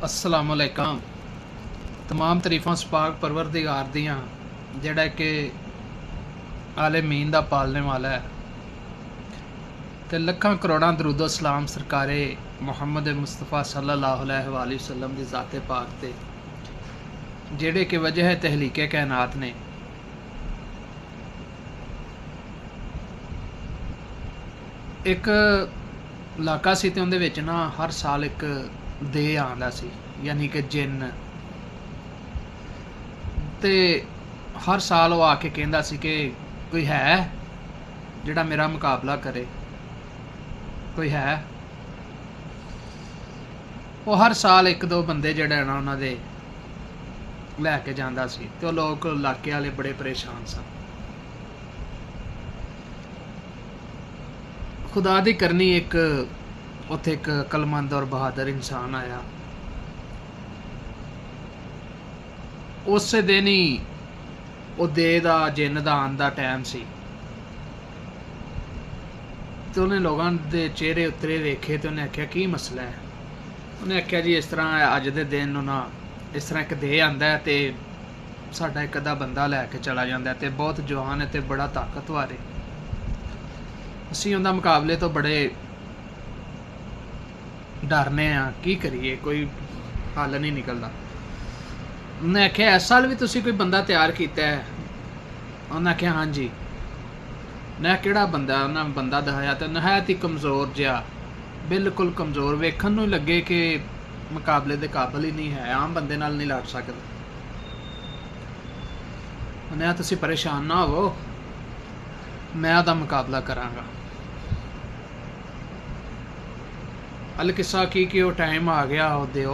अस्सलामुअलैकुम। तमाम तरीफां सपाक परवरदिगार दियां जेड़ा कि आलमीन दा पालने वाला है, ते लखां करोड़ां दरूदो सलाम सरकारे मुहम्मद मुस्तफ़ा सल्लल्लाहु अलैहि वसल्लम दी ज़ाते पाक ते जेड़े कि वजह तहलीके कायनात ने। एक इलाका सी ते उंदे विच ना हर साल एक दे आंदा सी, यानी कि जिन्न, ते हर साल वो आके कहंदा सी कि कोई है जिहड़ा मेरा मुकाबला करे, कोई है। वो हर साल एक दो बंदे जिहड़े ना उन्हां दे लैके जांदा सी, ते लोग इलाके वाले बड़े परेशान सन। खुदा दी करनी एक उत्थे एक कलमंद और बहादुर इंसान आया। उस दिन ही वो दे दा जिन्न दा आन दा टाइम सी, तो उन्हें लोगों के चेहरे उतरे वेखे, तो उन्हें आख्या की मसला है। उन्हें आख्या जी इस तरह अज दे दिन ना इस तरह एक दे आंदा है ते साडा एक अद्धा बंदा लैके चला जांदा है, ते बहुत जवान है ते बड़ा ताकतवर है। असीं उहदा मुकाबले तो बड़े डरने आ, की करिए, कोई हल नहीं निकलता। उन्हें आख्या इस साल भी तुसीं कोई बंदा तैयार किया है? उन्हें आख्या हाँ जी। मैं किहड़ा बंदा? उन्हें बंदा दिखाया तो नहायत ही कमज़ोर जिहा, बिल्कुल कमज़ोर, वेखण नूं लगे कि मुकाबले दे काबिल ही नहीं है, आम बंदे नाल नहीं लड़ सकदा। उन्हें तुसीं परेशान ना होवो, मैं उहदा मुकाबला करांगा। अल किस्सा की कि वो टाइम आ गया, ओहदे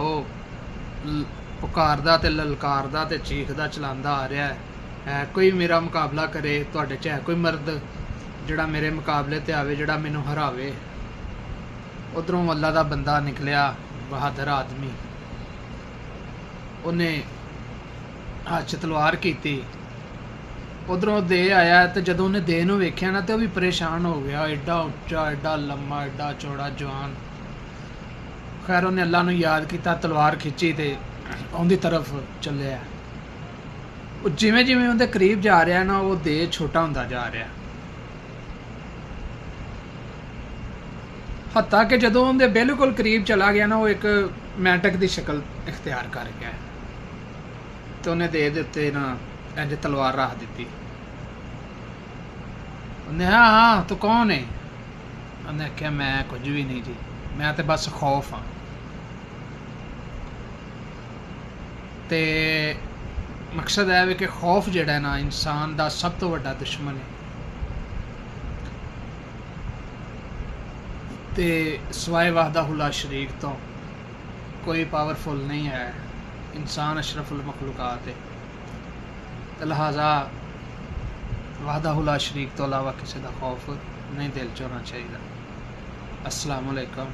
पुकारदा ते ललकारदा ते चीखदा चलांदा आ रहा है कोई मेरा मुकाबला करे, तुहाडे च है कोई मर्द जिहड़ा मेरे मुकाबले ते आवे, जिहड़ा मैनूं हरावे। उधरों अल्लाह दा बंदा निकलिया, बहादुर आदमी। उन्हें हाथ च तलवार कीती, उधरों दे आया, तो जदों उन्हें दे नूं वेख्या ना, तो वह भी परेशान हो गया। एडा उच्चा, एडा लम्मा, एडा चौड़ा, जवान। खैर उन्हें अल्लाह नूं याद किया, तलवार खिंची ते उहदी तरफ चलिया। वो जिवें जिवें उहदे करीब जा रहा ना, वो दे छोटा होंदा जा रहा, हत्ता कि जदों उहदे बिल्कुल करीब चला गया ना, वो एक मैंटक की शक्ल इख्तियार कर गया, तो उन्हें दे उत्ते ना इंज तलवार रख दी। उन्हें हाँ हाँ तू कौन है? उन्हें आख्या मैं कुछ भी नहीं जी, मैं तो बस खौफ हाँ। ते मकसद है कि खौफ जिहड़ा ना इंसान का सब तो वड्डा दुश्मन है। ते सिवाए वाहदाहुल्ला शरीक तो कोई पावरफुल नहीं है। इंसान अशरफुल मखलूकात है, तो लिहाजा वाहदाहुल्ला शरीक तो अलावा किसी का खौफ नहीं दिल च होना चाहिए। अस्सलाम वालेकुम।